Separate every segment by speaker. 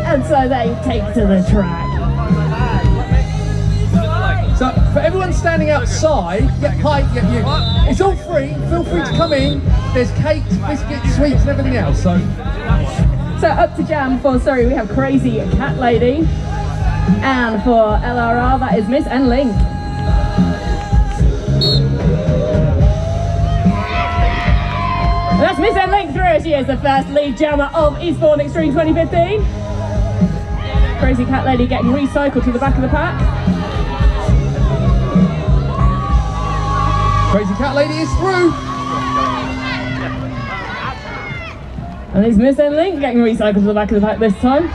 Speaker 1: And so they take to the track.
Speaker 2: So for everyone standing outside, get pie, get you. It's all free. Feel free to come in. There's cakes, biscuits, sweets, and everything else. So
Speaker 1: up to jam for Surrey, we have Crazy Cat Lady, and for LRR, that is Miss and Link. That's Miss and Link through. She is the first lead jammer of Eastbourne Extreme 2015. Crazy Cat Lady getting recycled to the back of the pack.
Speaker 2: Crazy Cat Lady is through.
Speaker 1: And it's Miss and Link getting recycled to the back of the pack this time.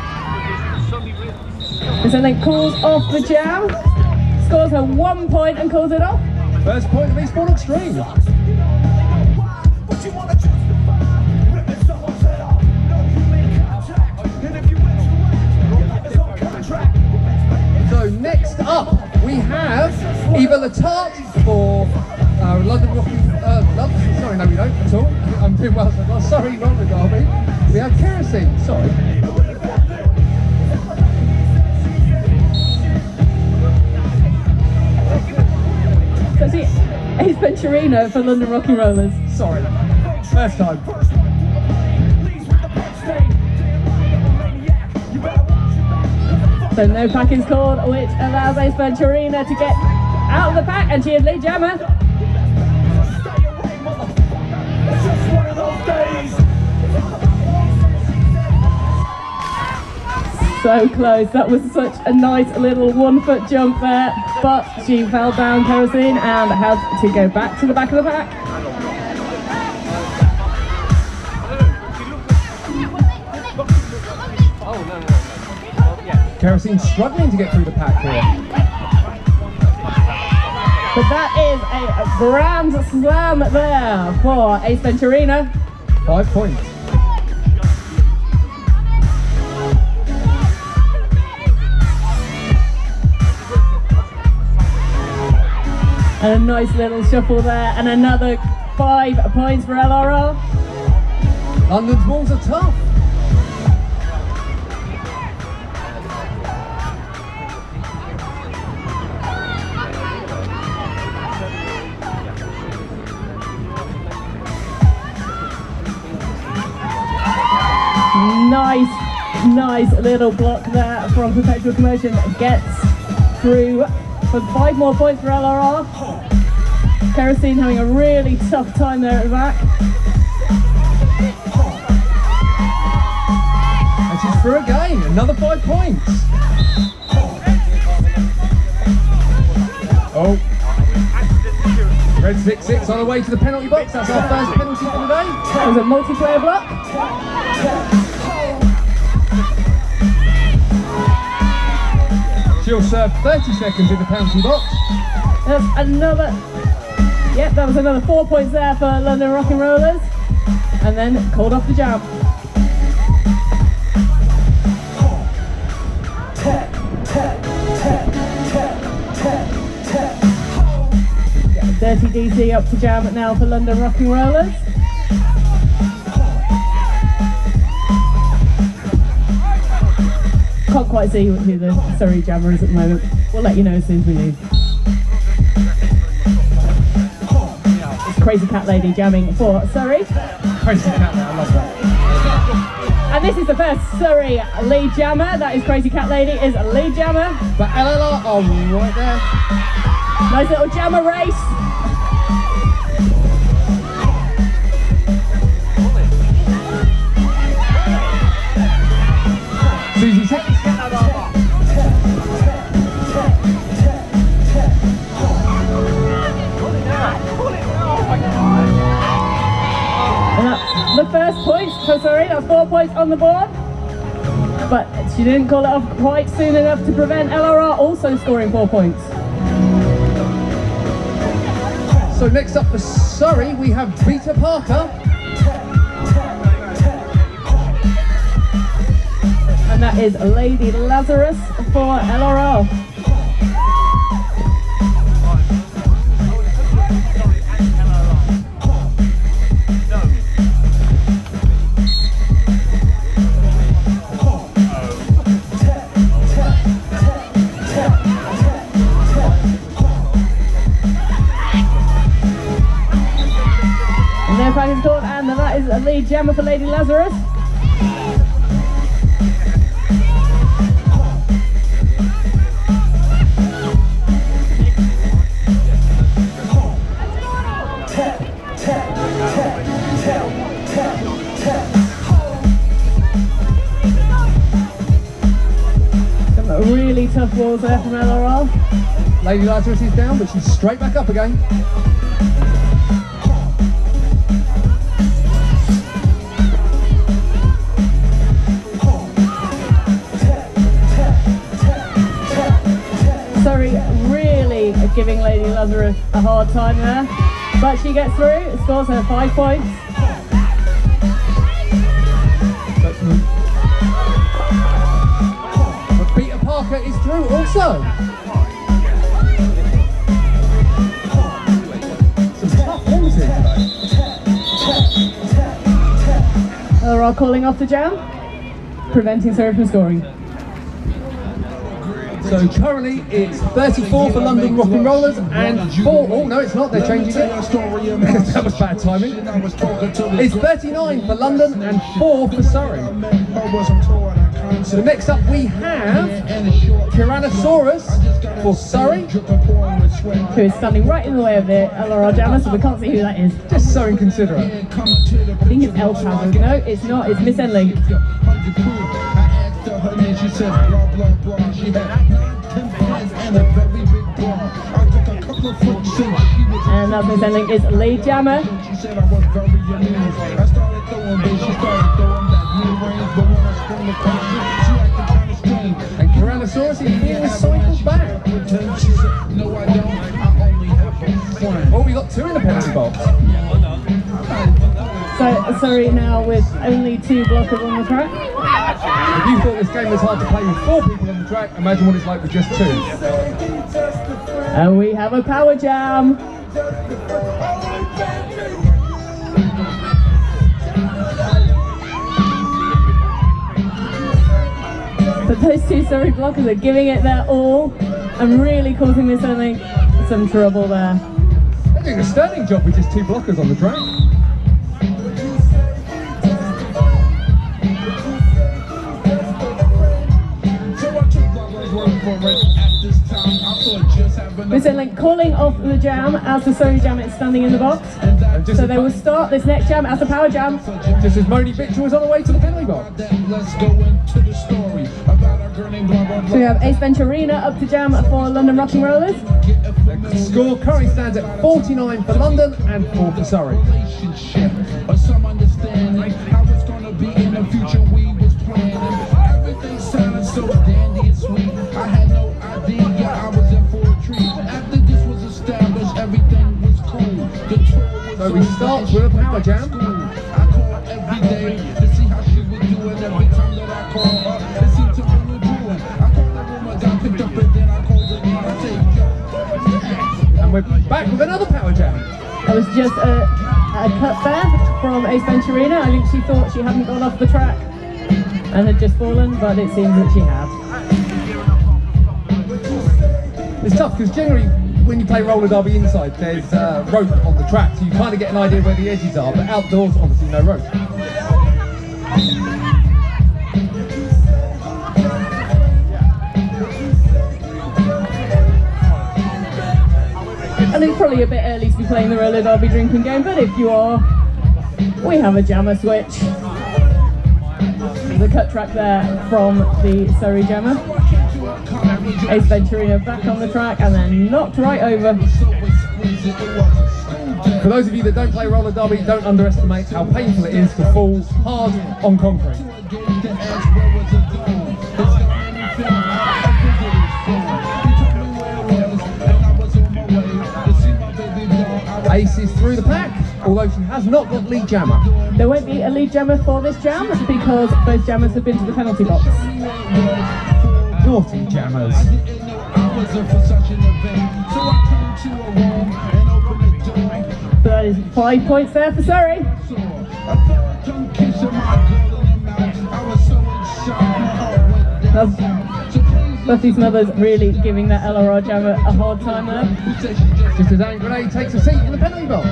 Speaker 1: Miss and Link calls off the jam, scores her 1 point and calls it off.
Speaker 2: First point of Eastbourne Extreme. So next up we have Eva Latart for London Rockin. Sorry, no we don't at all. I'm doing well so far. Sorry, not the Derby. We have Kerosene. Sorry.
Speaker 1: So see, Ace Venturino for London Rockin Rollers.
Speaker 2: Sorry. First time.
Speaker 1: So no packing's called, which allows Ace Venturina to get out of the pack, and she is lead jammer. So close, that was such a nice little 1 foot jump there, but she fell down, Kerosene, and had to go back to the back of the pack.
Speaker 2: Kerosene struggling to get through the pack here.
Speaker 1: But that is a grand slam there for Ace Venturina.
Speaker 2: 5 points.
Speaker 1: And a nice little shuffle there, and another 5 points for LRR.
Speaker 2: London's walls are tough.
Speaker 1: Nice little block there from Perpetual Commotion. Gets through for 5 more points for LRR. Kerosene having a really tough time there at the back.
Speaker 2: And she's through again, another 5 points. Oh. Red 6-6 on the way to the penalty box. That's our first penalty for the day.
Speaker 1: That was a multiplayer block.
Speaker 2: She'll serve 30 seconds in the penalty box.
Speaker 1: That's another, yep, that was another 4 points there for London Rockin Rollers. And then called off the jam. Dirty DC up to jam now for London Rockin Rollers. Can't quite see who the Surrey jammer is at the moment. We'll let you know as soon as we do. It's Crazy Cat Lady jamming for Surrey.
Speaker 2: Crazy Cat Lady, I love that.
Speaker 1: And this is the first Surrey lead jammer. That is Crazy Cat Lady is a lead jammer.
Speaker 2: But LLR are right there.
Speaker 1: Nice little jammer race.
Speaker 2: Susie, take this.
Speaker 1: And that's the first point. So sorry, that's 4 points on the board. But she didn't call it off quite soon enough to prevent LRR also scoring 4 points.
Speaker 2: So next up for Surrey, we have Beta Parker.
Speaker 1: And that is Lady Lazarus for LRR. a lead jammer for Lady Lazarus. Some really tough walls there from LRR.
Speaker 2: Lady Lazarus is down, but she's straight back up again.
Speaker 1: Surrey really giving Lady Lazarus a hard time there, but she gets through, scores her 5 points.
Speaker 2: But Peter Parker is through also. Some tough walls here today.
Speaker 1: LRR calling off the jam, preventing Surrey from scoring.
Speaker 2: So currently it's 34 for London Rockin Rollers and 4, oh no it's not, they're changing it. That was bad timing. It's 39 for London and 4 for Surrey. So next up we have Tyrannosaurus for Surrey.
Speaker 1: Who is standing right in the way of the LRR jammer, so we can't see who that is.
Speaker 2: Just so inconsiderate.
Speaker 1: I think it's El Tazos. No, it's not, it's Miss Enley.
Speaker 3: She said blah blah blah. She had 10 pants and a very big bra. I took a couple of foot since she was.
Speaker 1: And that's Miss Enley is lead jammer.
Speaker 3: She said I was very amused. I started throwing bass. She started throwing that new range, but when I sprung across it, she acted kind of strange.
Speaker 2: And Tyrannosaurus is being recycled back.
Speaker 3: She said no I don't. I only have one.
Speaker 2: Oh, we got 2 in the penalty box.
Speaker 1: So Surrey now with only 2 blockers on the track.
Speaker 2: If you thought this game was hard to play with 4 people on the track, imagine what it's like with just 2.
Speaker 1: And we have a power jam. But those 2 Surrey blockers are giving it their all and really causing Miss Enley some trouble there.
Speaker 2: They're doing a sterling job with just 2 blockers on the track.
Speaker 1: Miss Enley calling off the jam as the Surrey jam is standing in the box. So they will start this next jam as a power jam.
Speaker 2: Just as Moni Bitcher was on the way to the penalty box.
Speaker 3: Let's go into the story about a girl named blah blah blah.
Speaker 1: So we have Ace Venturina up to jam for London Rockin Rollers.
Speaker 2: The score currently stands at 49 for London and 4 for Surrey.
Speaker 3: Relationship or some understanding how it's gonna be in the future. We was planning. Everything sounded so dandy and sweet. I had no idea I was in for a treat. After this was established, everything was cool. The tour was
Speaker 2: So we start with a power jam.
Speaker 3: I call every day to see how she was doing. Every time that I call her, it seemed to really doing. I called the room, I got picked up, and then I called her again. I said,
Speaker 2: And we're back with another power jam.
Speaker 1: That was just a cut there from Ace Venturina. I think she thought she hadn't gone off the track and had just fallen, but it seems that she had.
Speaker 2: It's tough because generally when you play roller derby inside there's rope on the track, so you kind of get an idea where the edges are, but outdoors obviously no rope.
Speaker 1: I think probably a bit early to be playing the roller derby drinking game, but if you are, we have a jammer switch. The cut track there from the Surrey jammer. Ace Venturina back on the track and then knocked right over.
Speaker 2: For those of you that don't play roller derby, don't underestimate how painful it is to fall hard on concrete. Ace is through the pack, although she has not got lead jammer.
Speaker 1: There won't be a lead jammer for this jam because both jammers have been to the penalty box.
Speaker 2: Naughty jammers.
Speaker 1: So that is 5 points there for Surrey. Buffy's mother's really giving that LRR jammer a hard time there.
Speaker 2: Just as Anne Grenade takes a seat in the penalty box.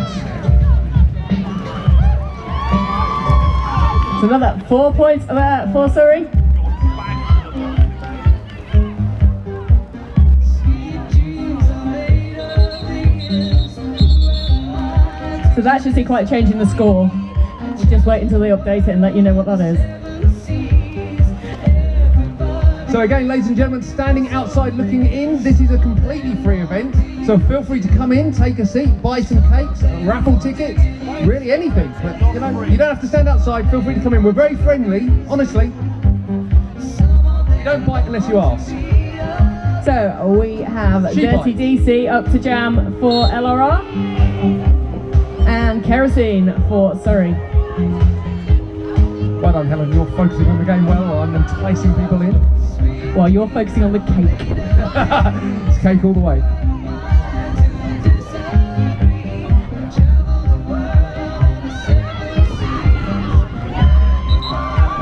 Speaker 1: another 4 points there for Surrey. So that should see quite a change in the score. Just wait until they update it and let you know what that is.
Speaker 2: So again, ladies and gentlemen, standing outside looking in, this is a completely free event. So feel free to come in, take a seat, buy some cakes, raffle tickets, really anything. But you know, you don't have to stand outside, feel free to come in. We're very friendly, honestly. You don't bite unless you ask.
Speaker 1: So we have Dirty DC up to jam for LRR and Kerosene for Surrey.
Speaker 2: Well done, Helen, you're focusing on the game well, while I'm enticing people in.
Speaker 1: Well, you're focusing on the cake.
Speaker 2: It's cake all the way.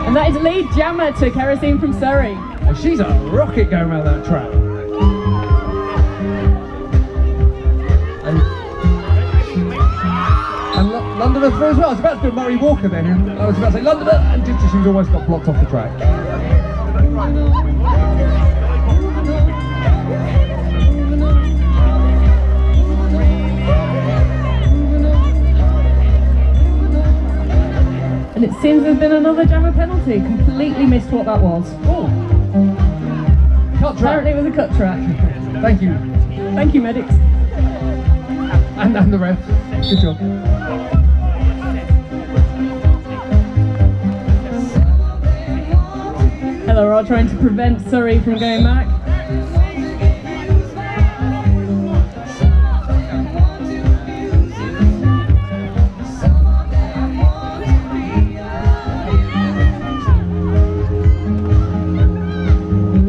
Speaker 1: And that is lead jammer to Kerosene from Surrey.
Speaker 2: And she's a rocket going around that track. And Londoner through as well. I was about to do Murray Walker then, and I was about to say Londoner, and just she's almost got blocked off the track.
Speaker 1: And it seems there's been another jammer penalty. Completely missed what that was.
Speaker 2: Oh. Cut track.
Speaker 1: Apparently it was a cut track.
Speaker 2: Thank you.
Speaker 1: Thank you, medics.
Speaker 2: And the ref. Good job.
Speaker 1: LRR trying to prevent Surrey from going back.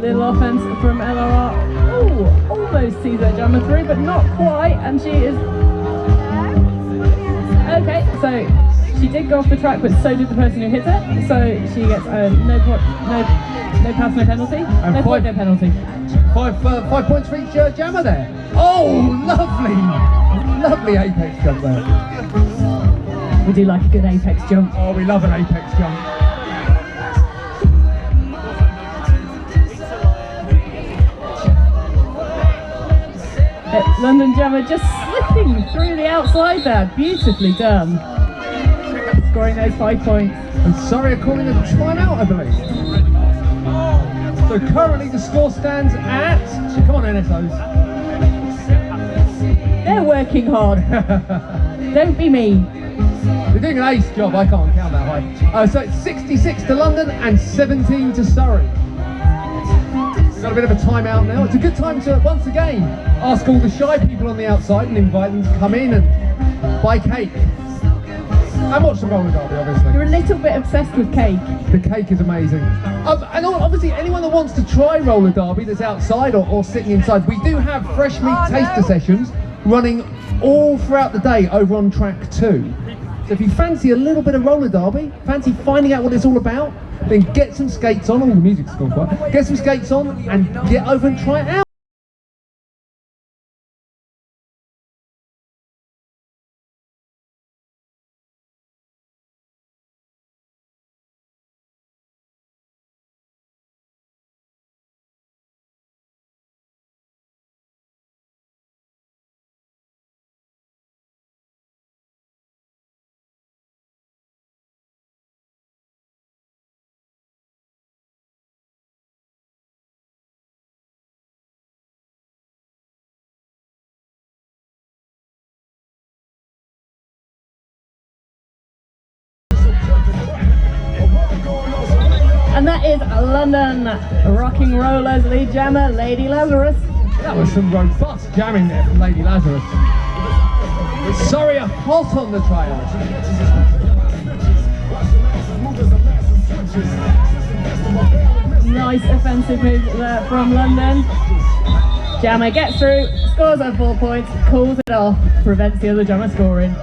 Speaker 1: Little offense from LRR. Oh, almost sees her jammer through, but not quite, and she is... Okay, so she did go off the track, but so did the person who hit her. So she gets no pass, no penalty.
Speaker 2: And
Speaker 1: no point, no penalty.
Speaker 2: 5 points for each jammer there. Oh, lovely, lovely apex jump there.
Speaker 1: We do like a good apex jump.
Speaker 2: Oh, we love an apex jump.
Speaker 1: London jammer just slipping through the outside there. Beautifully done. Scoring those 5 points.
Speaker 2: And Surrey are calling a timeout, I believe. So currently the score stands at... Come on, NSOs.
Speaker 1: They're working hard. Don't be me.
Speaker 2: They're doing an ace job, I can't count that high. So it's 66 to London and 17 to Surrey. Got a bit of a timeout now. It's a good time to, once again, ask all the shy people on the outside and invite them to come in and buy cake. And watch the roller derby, obviously.
Speaker 1: You're a little bit obsessed with cake.
Speaker 2: The cake is amazing. And obviously, anyone that wants to try roller derby that's outside or sitting inside, we do have fresh meat taster sessions running all throughout the day over on track 2. So if you fancy a little bit of roller derby, fancy finding out what it's all about, then get some skates on. Oh, the music's gone quiet. Get some skates on and get over and try it out.
Speaker 1: And that is London Rocking Rollers lead jammer, Lady Lazarus.
Speaker 2: That was some robust jamming there from Lady Lazarus. Surrey are hot on the trail.
Speaker 1: Nice offensive move there from London. Jammer gets through, scores her 4 points, calls it off, prevents the other jammer scoring.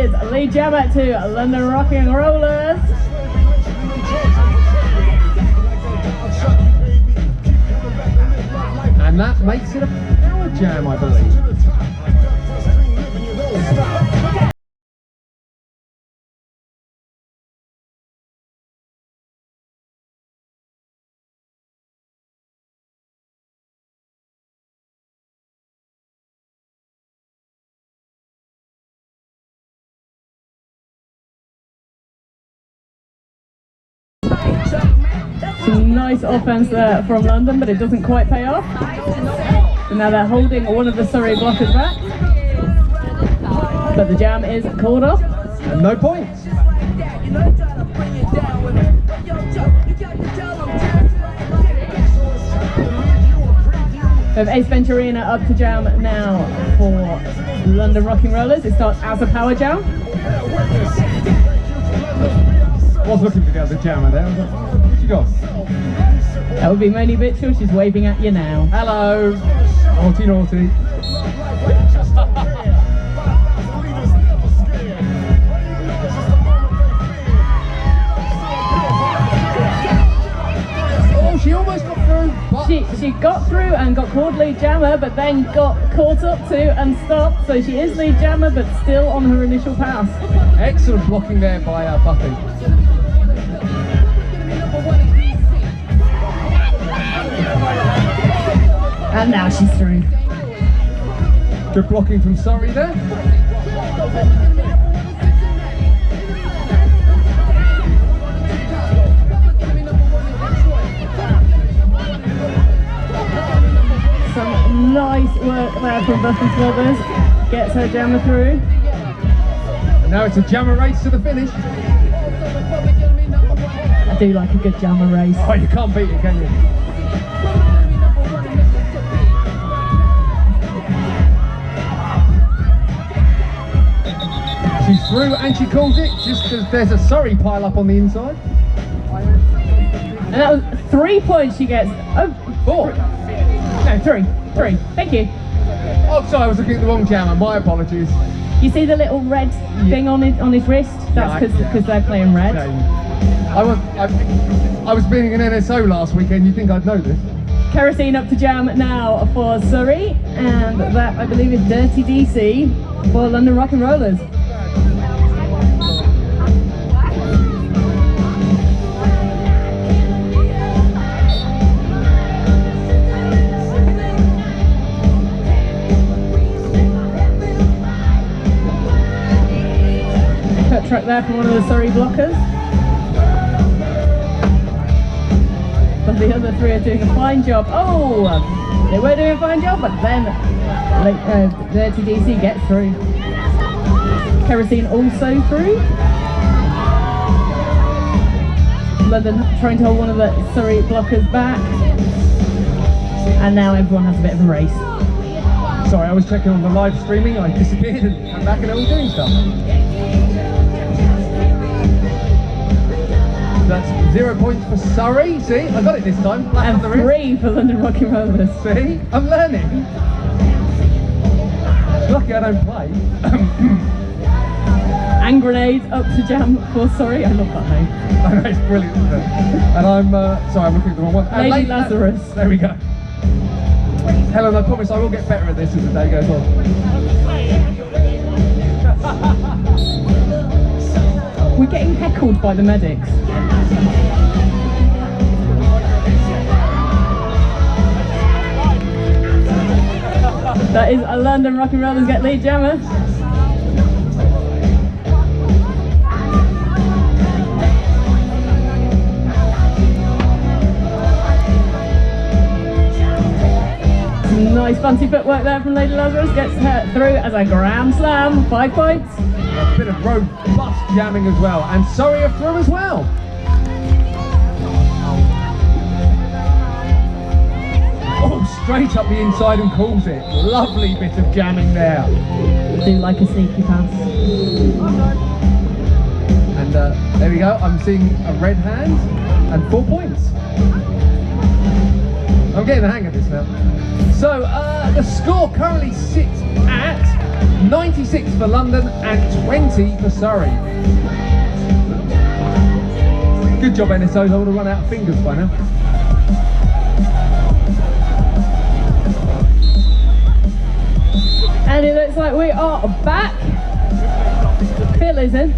Speaker 1: is lead jammer to London Rockin' Rollers.
Speaker 2: And that makes it a power jam, I believe.
Speaker 1: Some nice offense there from London, but it doesn't quite pay off. So now they're holding one of the Surrey blockers back. But the jam is called off.
Speaker 2: And no points.
Speaker 1: We have Ace Venturina up to jam now for London Rockin' Rollers. It starts as a power jam.
Speaker 2: I was looking to get the jammer there. What you got?
Speaker 1: That would be Moni Mitchell. She's waving at you now.
Speaker 2: Hello. Naughty, naughty. Oh, she almost got through. But
Speaker 1: She got through and got called lead jammer, but then got caught up to and stopped. So she is lead jammer, but still on her initial pass.
Speaker 2: excellent blocking there by Buffy.
Speaker 1: And now she's through.
Speaker 2: Good blocking from Surrey there.
Speaker 1: Some nice work there from Buffy Swabbers. Gets her jammer through.
Speaker 2: And now it's a jammer race to the finish.
Speaker 1: I do like a good jammer race.
Speaker 2: Oh, you can't beat it, can you? She's through and she calls it just because there's a Surrey pile up on the inside.
Speaker 1: And that was 3 points she gets. Oh,
Speaker 2: 4.
Speaker 1: no, three. Thank you.
Speaker 2: Oh, sorry, I was looking at the wrong jammer. My apologies.
Speaker 1: You see the little red thing on his wrist? That's because they're playing red.
Speaker 2: I was being an NSO last weekend. You think I'd know this?
Speaker 1: Kerosene up to jam now for Surrey, and that I believe is Dirty DC for London Rockin' Rollers. Cut track there from one of the Surrey blockers. But the other three are doing a fine job. Oh, they were doing a fine job, but then Dirty DC gets through. Kerosene also through. London trying to hold one of the Surrey blockers back. And now everyone has a bit of a race.
Speaker 2: Sorry, I was checking on the live streaming. I disappeared and I'm back and I was doing stuff. That's 0 points for Surrey. See, I got it this time.
Speaker 1: And 3 for London Rockin' Rollers.
Speaker 2: See, I'm learning. It's lucky I don't play.
Speaker 1: And Grenade up to jam for Surrey. I love that name.
Speaker 2: I know, it's brilliant, isn't it? And I'm sorry, I'm looking at the wrong one. And
Speaker 1: Lady Lazarus.
Speaker 2: There we go. Helen, I promise I will get better at this as the day goes on.
Speaker 1: We're getting heckled by the medics. That is a London Rockin' Rollers get lead jammer. Nice fancy footwork there from Lady Lazarus, gets her through as a grand slam, 5 points.
Speaker 2: A bit of robust jamming as well, and Surrey are through as well. Oh, straight up the inside and calls it. Lovely bit of jamming there.
Speaker 1: I do like a sneaky pass.
Speaker 2: And there we go, I'm seeing a red hand and 4 points. I'm getting the hang of this now. So the score currently sits at 96 for London and 20 for Surrey. Good job, NSOs. I would have run out of fingers by now.
Speaker 1: And it looks like we are back. Phil isn't.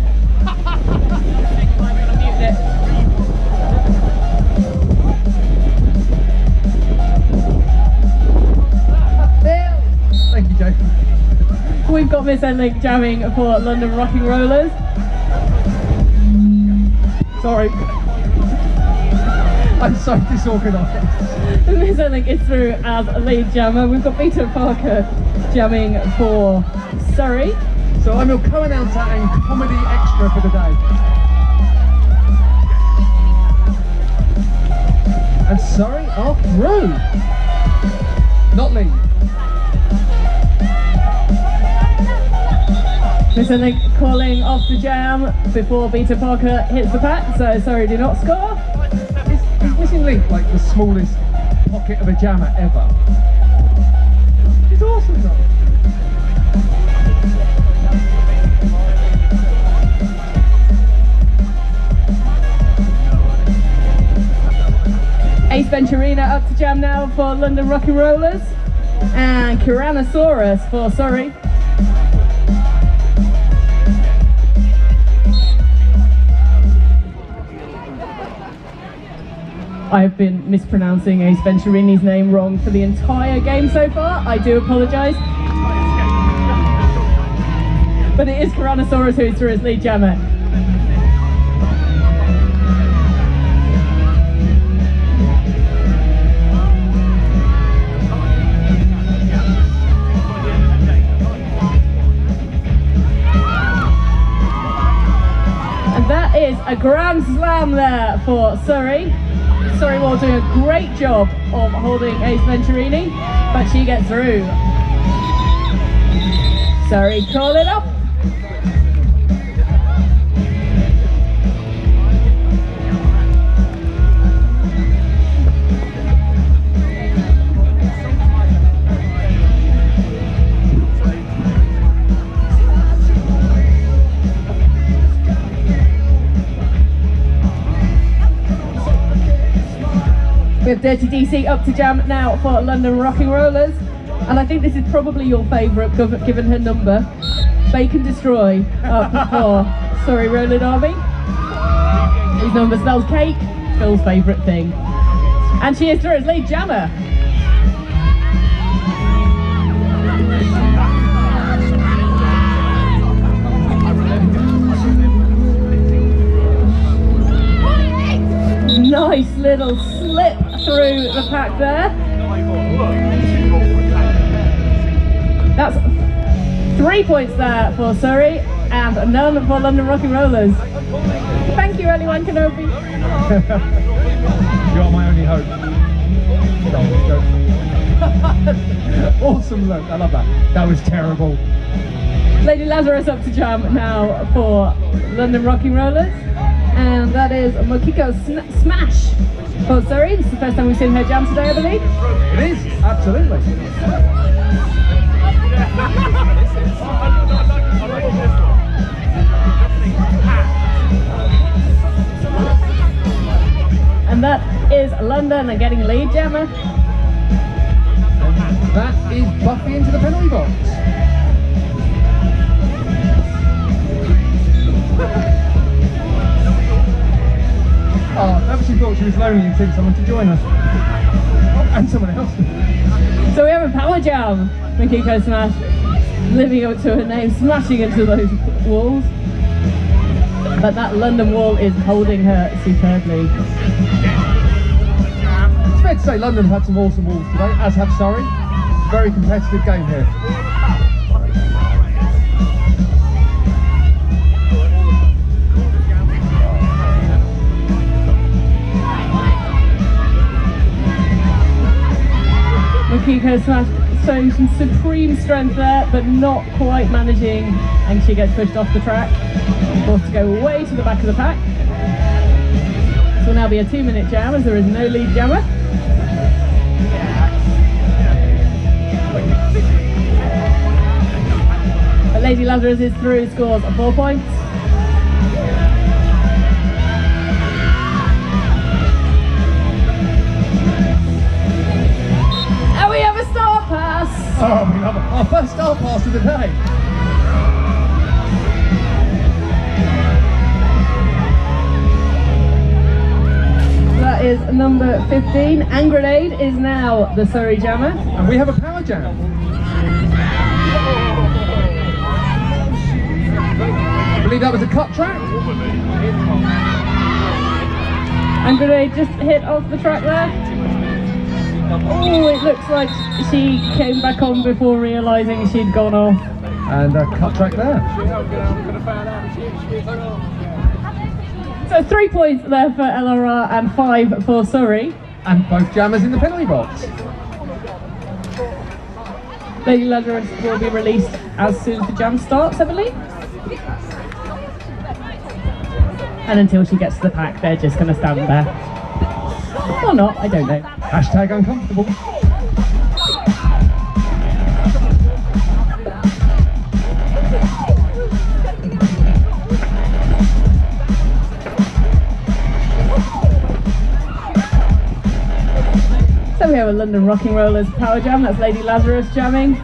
Speaker 2: Thank you, Joe.
Speaker 1: We've got Miss Enlink jamming for London Rockin Rollers.
Speaker 2: Sorry. I'm so disorganised.
Speaker 1: Miss Enlink is through as a lead jammer. We've got Peter Parker jamming for Surrey.
Speaker 2: So I'm your co-announcer and comedy extra for the day. And Surrey are through. Not lead.
Speaker 1: Miss Enlink calling off the jam before Peter Parker hits the pack, so Surrey do not score.
Speaker 2: Is Missing Link like the smallest pocket of a jammer ever? It's awesome though.
Speaker 1: Ace Venturina up to jam now for London Rockin Rollers, and Tyrannosaurus for Surrey. I have been mispronouncing Ace Venturini's name wrong for the entire game so far. I do apologise. But it is Tyrannosaurus who is through his lead jammer. And that is a grand slam there for Surrey. Surrey will do a great job of holding Ace Venturini, but she gets through. Surrey call it up. We have Dirty DC up to jam now for London Rockin Rollers, and I think this is probably your favourite given her number. Bacon Destroy up for Surrey Roller Derby. His number spells cake, Phil's favourite thing. And she is through as lead jammer. Nice little slip through the pack there. That's 3 points there for Surrey and none for London Rockin Rollers. Thank you, Ellie-Wan Kenobi.
Speaker 2: You are my only hope. Awesome look, I love that. That was terrible.
Speaker 1: Lady Lazarus up to jam now for London Rockin Rollers. And that is Mokiko Smash for Surrey. This is the first time we've seen her jam today, I believe.
Speaker 2: It is, absolutely. And that is London getting lead jammer. And that is Buffy into the penalty box. Oh, maybe she thought she was lonely and sent someone to join us. Oh, and someone else.
Speaker 1: So we have a power jam. Makiko Smash living up to her name, smashing into those walls. But that London wall is holding her superbly.
Speaker 2: It's fair to say London have had some awesome walls today, as have Surrey. Very competitive game here.
Speaker 1: Makiko Smash showing some supreme strength there, but not quite managing, and she gets pushed off the track, forced to go way to the back of the pack. This will now be a 2-minute jam as there is no lead jammer. But Lady Lazarus is through, scores 4 points. And we have a star pass.
Speaker 2: Oh, we love it. Our first star pass of the day.
Speaker 1: That is number 15, and Grenade is now the Surrey Jammer.
Speaker 2: And we have a power jam. I believe that was a cut track.
Speaker 1: And Grenade just hit off the track there. Oh, it looks like she came back on before realising she'd gone off.
Speaker 2: And a cut track there.
Speaker 1: So 3 points there for LRR and 5 for Surrey.
Speaker 2: And both jammers in the penalty box.
Speaker 1: Lady Lazarus will be released as soon as the jam starts, I believe. And until she gets to the pack, they're just going to stand there. Or not, I don't know.
Speaker 2: Hashtag uncomfortable.
Speaker 1: So we have a London Rocking Rollers power jam, that's Lady Lazarus jamming.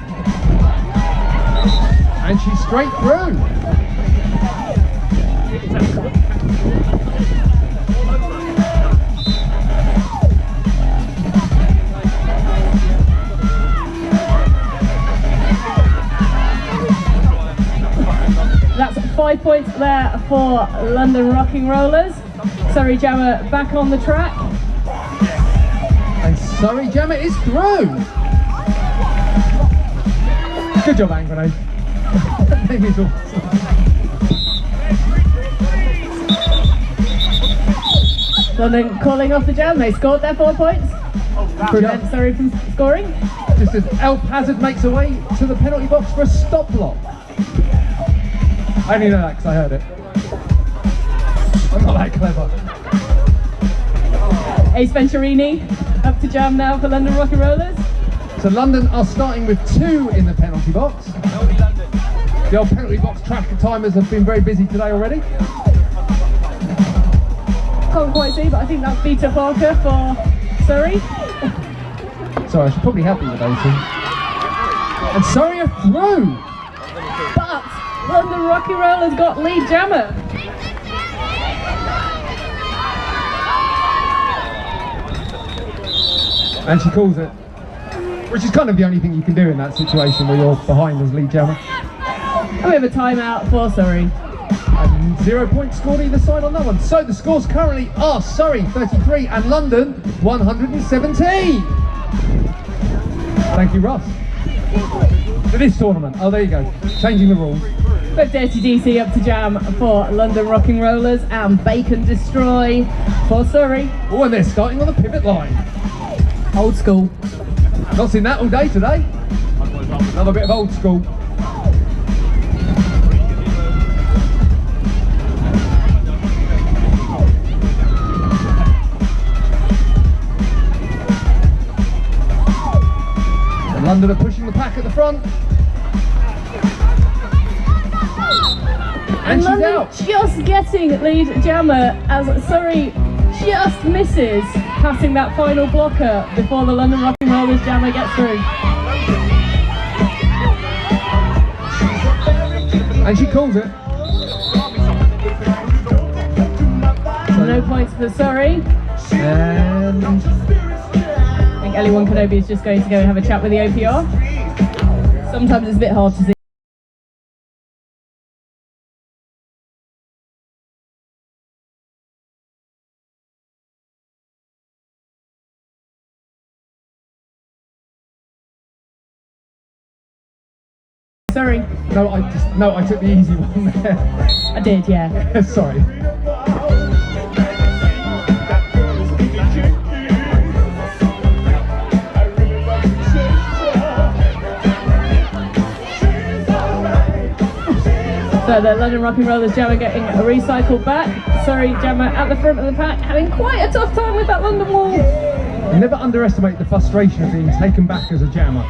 Speaker 2: And she's straight through.
Speaker 1: That's 5 points there for London Rocking Rollers. Surrey Jammer back on the track.
Speaker 2: And Surrey Jammer is through. Good job, Angrenade. That is awesome.
Speaker 1: London calling off the jam, they scored their 4 points. Prevent Surrey from scoring.
Speaker 2: Just as Elf Hazard makes her way to the penalty box for a stop block. I only know that because I heard it. I'm not that clever.
Speaker 1: Ace Venturini up to jam now for London Rocking Rollers.
Speaker 2: So London are starting with 2 in the penalty box. The old penalty box tracker timers have been very busy today already.
Speaker 1: Can't quite see, but I think that's Peter Parker for Surrey.
Speaker 2: Sorry, I should probably help you with those two. And Surrey are through.
Speaker 1: But London Rocking Rollers got lead jammer.
Speaker 2: And she calls it. Which is kind of the only thing you can do in that situation where you're behind as lead jammer.
Speaker 1: And we have a timeout for Surrey.
Speaker 2: And 0 points scored either side on that one. So the scores currently are Surrey 33 and London 117. Thank you, Ross. For this tournament. Oh, there you go. Changing the rules.
Speaker 1: But Dirty DC up to jam for London Rocking Rollers and Bacon Destroy for Surrey.
Speaker 2: Oh, and they're starting on the pivot line.
Speaker 1: Old school.
Speaker 2: Not seen that all day today. Another bit of old school. And London are pushing the pack at the front. And she's
Speaker 1: London
Speaker 2: out.
Speaker 1: just getting lead jammer as Surrey just misses passing that final blocker before the London Rocking Rollers jammer gets through.
Speaker 2: And she calls it.
Speaker 1: So no points for Surrey.
Speaker 2: And
Speaker 1: I think Ellie Kenobi is just going to go and have a chat with the OPR. Sometimes it's a bit hard to see. Sorry.
Speaker 2: no, I took the easy one there.
Speaker 1: I did, yeah.
Speaker 2: Sorry.
Speaker 1: So the London Rocking Rollers jammer getting recycled back. Surrey jammer at the front of the pack, having quite a tough time with that London wall.
Speaker 2: Never underestimate the frustration of being taken back as a jammer.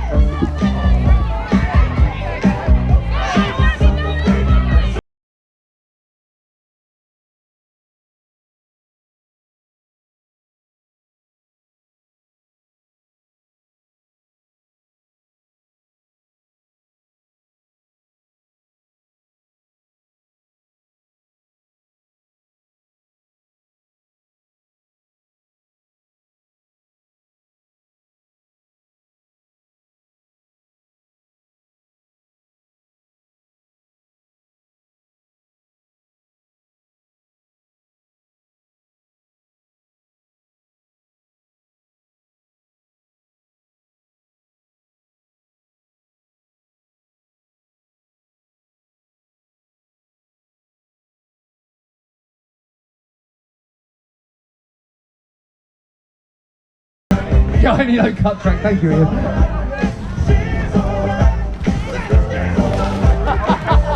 Speaker 2: Yeah, I need a cut track. Thank you, Ian.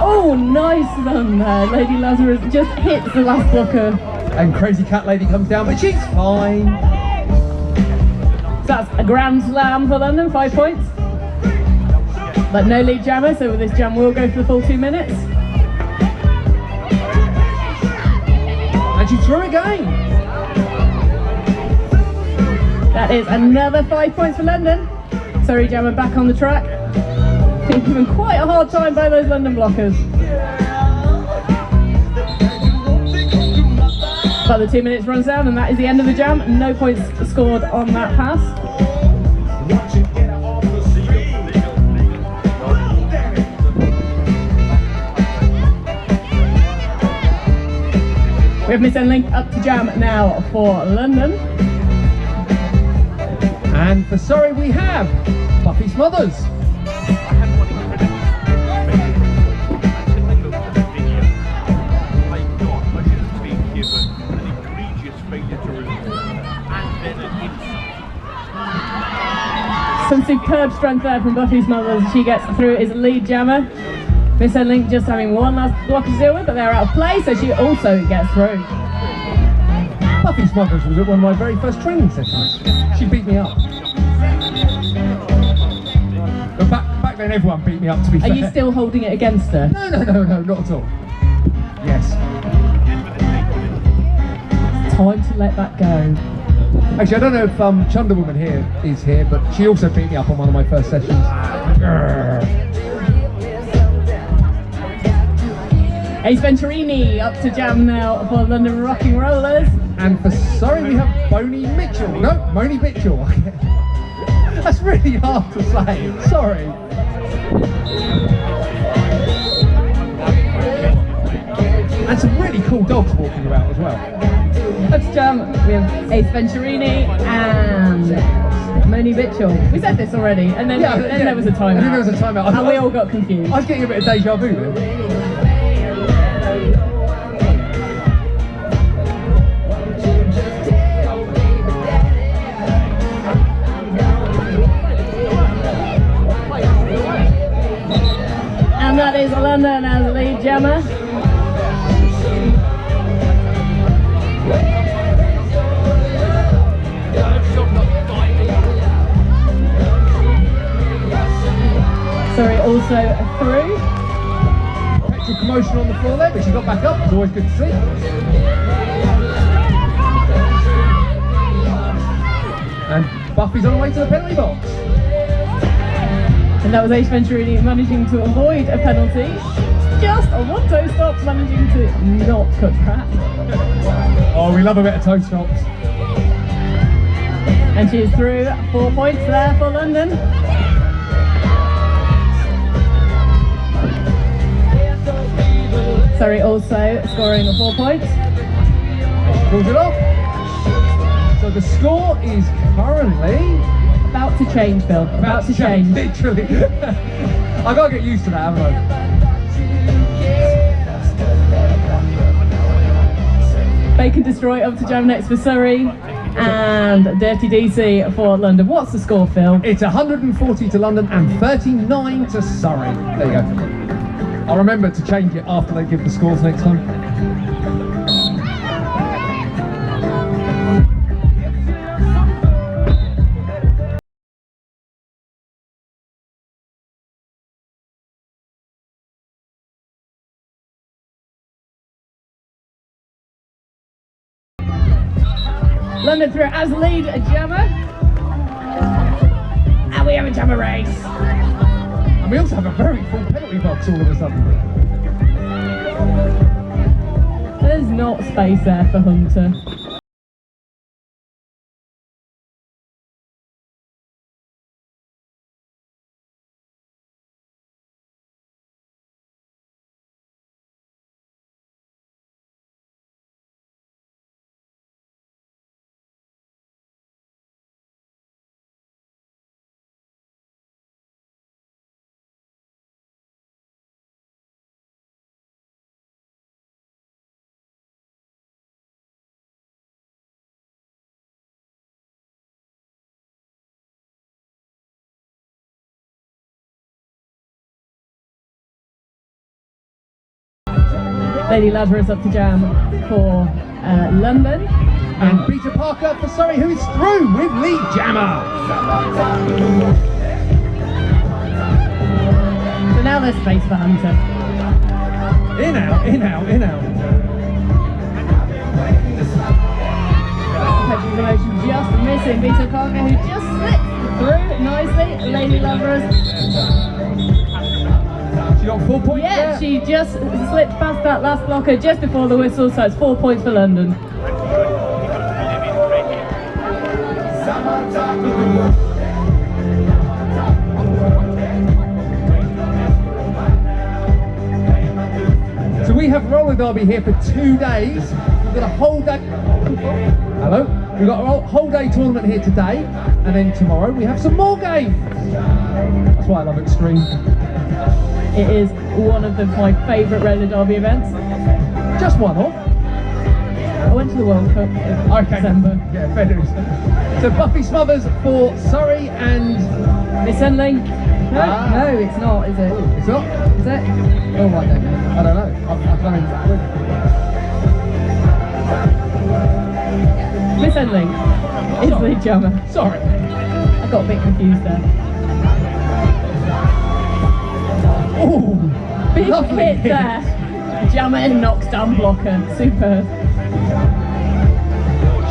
Speaker 1: Oh, nice run there. Lady Lazarus just hits the last blocker.
Speaker 2: And Crazy Cat Lady comes down, but she's fine.
Speaker 1: So that's a grand slam for London, 5 points. But no lead jammer, so this jam will go for the full 2 minutes.
Speaker 2: And she threw again.
Speaker 1: That is another 5 points for London. Surrey jammer back on the track. Being given quite a hard time by those London blockers. But the 2 minutes runs down and that is the end of the jam. No points scored on that pass. We have Miss N-Link up to jam now for London.
Speaker 2: And for Surrey we have Buffy Smothers.
Speaker 1: Some superb strength there from Buffy Smothers. She gets through as lead jammer. Miss N-Link just having one last block to deal with, but they're out of play, so she also gets through.
Speaker 2: Buffy Smothers was at one of my very first training sessions. She beat me up. But back then everyone beat me up, to be fair.
Speaker 1: Are you still holding it against her?
Speaker 2: No, not at all. Yes.
Speaker 1: It's time to let that go.
Speaker 2: Actually, I don't know if Chunder Woman here is here, but she also beat me up on one of my first sessions.
Speaker 1: Ace Venturini up to jam now for London Rocking Rollers.
Speaker 2: And for Surrey we have Moni Mitchell. No, Moni Mitchell. That's really hard to say. Sorry. And some really cool dogs walking about as well.
Speaker 1: Up to jam we have Ace Venturini and Moni Mitchell. We said this already, and then, there was a timeout.
Speaker 2: And then there was a timeout.
Speaker 1: And we all got confused.
Speaker 2: I was getting a bit of deja vu there.
Speaker 1: And that is London as lead jammer. Surrey also through.
Speaker 2: Petrol commotion on the floor there, but she got back up. It's always good to see. And Buffy's on her way to the penalty box.
Speaker 1: And that was Ace Venturini managing to avoid a penalty. Just a one-toe stop, managing to not cut track.
Speaker 2: Oh, we love a bit of toe stops.
Speaker 1: And she is through. 4 points there for London. Surrey also scoring 4 points.
Speaker 2: Pulls it off. So the score is currently
Speaker 1: About to change, Phil. About to change.
Speaker 2: Literally. I've got to get used to that, haven't I?
Speaker 1: Bacon Destroy up to jam next for Surrey. And Dirty DC for London. What's the score, Phil?
Speaker 2: It's 140 to London and 39 to Surrey. There you go. I'll remember to change it after they give the scores next time.
Speaker 1: London through as lead jammer. And we have a jammer race.
Speaker 2: And we also have a very full penalty box all of a sudden.
Speaker 1: There's not space there for Hunter. Lady Lazarus up to jam for London.
Speaker 2: And Peter Parker for Surrey, who is through with lead jammer.
Speaker 1: So now there's space for Hunter.
Speaker 2: In out, in out, in out.
Speaker 1: Catching the motion, just missing Peter Parker, who just slipped through nicely. Lady Lazarus.
Speaker 2: She got 4 points
Speaker 1: Yeah,
Speaker 2: there.
Speaker 1: she just slipped past that last blocker just before the whistle, so it's 4 points for London.
Speaker 2: So we have roller derby here for 2 days. We've got a whole day. Hello. We've got a whole day tournament here today, and then tomorrow we have some more games. That's why I love Extreme.
Speaker 1: It is one of my favourite roller derby events.
Speaker 2: Just one, huh?
Speaker 1: I went to the World Cup in December.
Speaker 2: Yeah, fair dues. So Buffy Smothers for Surrey and
Speaker 1: Miss Enling. No,
Speaker 2: Ah.
Speaker 1: no, it's not, is it?
Speaker 2: it's not.
Speaker 1: Is it? Oh, I don't know.
Speaker 2: I don't know. I can't even.
Speaker 1: Miss Enling is
Speaker 2: Sorry.
Speaker 1: the jammer.
Speaker 2: Sorry.
Speaker 1: I got a bit confused there.
Speaker 2: Oh,
Speaker 1: Big
Speaker 2: lovely
Speaker 1: hit there. Jammer and knocks down blocker. Superb.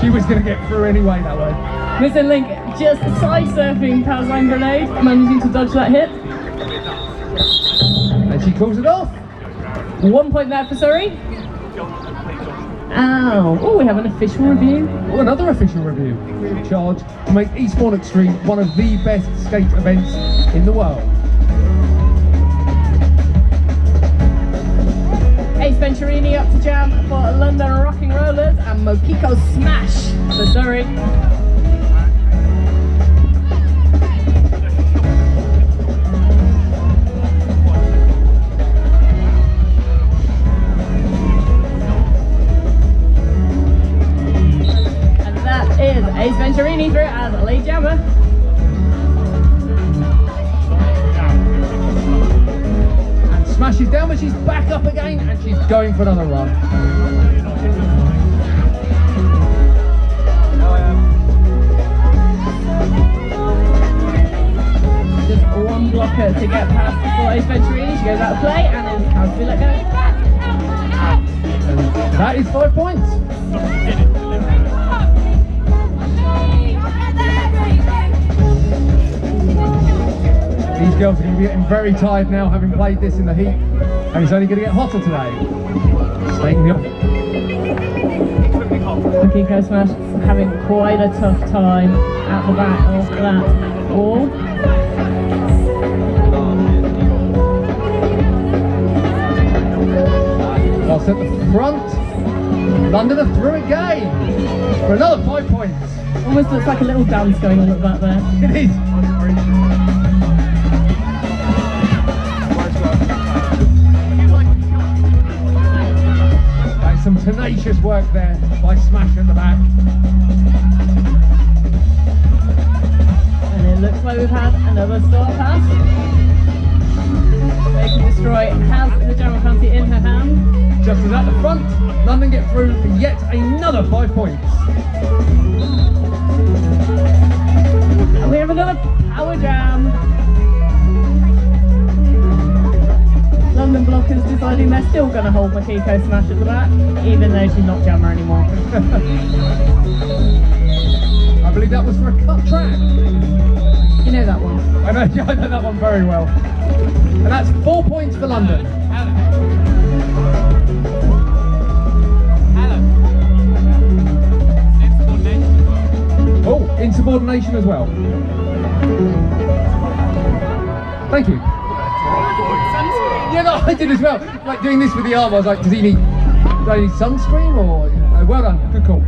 Speaker 2: She was going to get through anyway that way.
Speaker 1: Miss Enling just side surfing Palsline grenade, managing to dodge that hit.
Speaker 2: And she calls it off.
Speaker 1: 1 point there for Surrey. Ow. Oh, we have an official review.
Speaker 2: Oh, another official review. Free of charge to make Eastbourne Extreme one of the best skate events in the world.
Speaker 1: Ace Venturini up to jam for London Rockin Rollers and Mokiko Smash for Surrey. And that is Ace Venturini through as a lead jammer.
Speaker 2: Smashes down, but she's back up again and she's going for another run.
Speaker 1: Just one blocker to get past before Ace Venturini. She goes out of play and is has to be let go.
Speaker 2: And that is 5 points. These girls are going to be getting very tired now, having played this in the heat, and it's only going to get hotter today. Staying in the office.
Speaker 1: Mokiko Smash having quite a tough time at the back of that wall.
Speaker 2: Whilst at the front, London are through again for another 5 points.
Speaker 1: Almost looks like a little dance going on at the back there.
Speaker 2: It is. That's some tenacious work there by Smash at the back.
Speaker 1: And it looks like we've had another star pass. Make and Destroy has the jammer penalty in her hand.
Speaker 2: Just as at the front, London get through for yet another 5 points.
Speaker 1: And we have another power jam. London blockers deciding they're still going to hold Mokiko Smash at the back, even though she's not jammer anymore.
Speaker 2: I believe that was for a cut track.
Speaker 1: You know that one.
Speaker 2: I know that one very well. And that's 4 points for London. Oh, insubordination as well. Thank you. Yeah, no, I did as well. Like doing this with the arm, I was like, do I need sunscreen or? Well done, good call.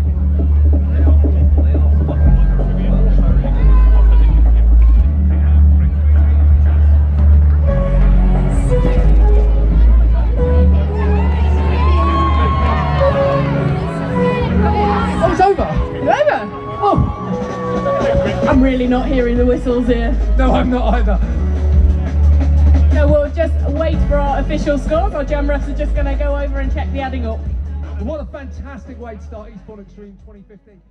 Speaker 2: Oh, it's over.
Speaker 1: It's over.
Speaker 2: Oh,
Speaker 1: I'm really not hearing the whistles here.
Speaker 2: no, I'm not either.
Speaker 1: No, well, just wait for our official scores. Our jam refs are just going to go over and check the adding up.
Speaker 2: What a fantastic way to start Eastbourne Extreme 2015.